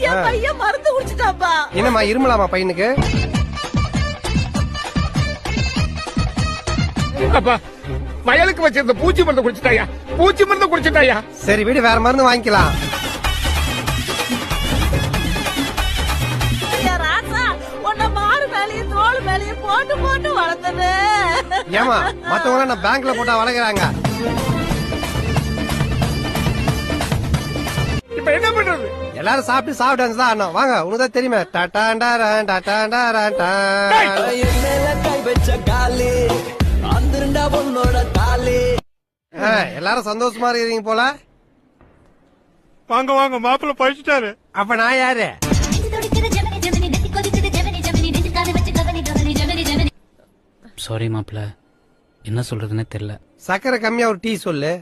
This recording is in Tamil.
என் பையன் மருந்து குடிச்சிட்டாப்பா. என்னம்மா இருமலாமா பையனுக்கு? அப்பா வயலுக்கு வச்சிருந்த பூச்சி மருந்து குடிச்சிட்டாயா, பூச்சி மருந்து குடிச்சிட்டாயா. சரி வீடு வேற மருந்து வாங்கிக்கலாம். என் ராசா உன்னை மாறு மேலையும் தோல் மேலையும் போட்டு போட்டு வளர்த்தது. ஏமா மத்தவங்க நான் பேங்க்ல போட்டா வளர்க்குறாங்க. இப்ப என்ன பண்றது? எல்லாரும் சாப்பிட்டு சாப்பிட்டு டான்ஸ் தான் ஆடணும். வாங்க உனக்கு தான் தெரியுமே. டாடாண்டாரன் டாடாண்டாரன் டா. எல்லாரும் சந்தோஷமா இருக்கீங்க போல. வாங்க வாங்க மாப்பிள்ள பழிச்சிட்டாரு. அப்ப நான் யாரு? சாரி மாப்பிள்ள, என்ன சொல்றதுன்னே தெரியல. சக்கரை கம்மியா ஒரு டீ சொல்லு.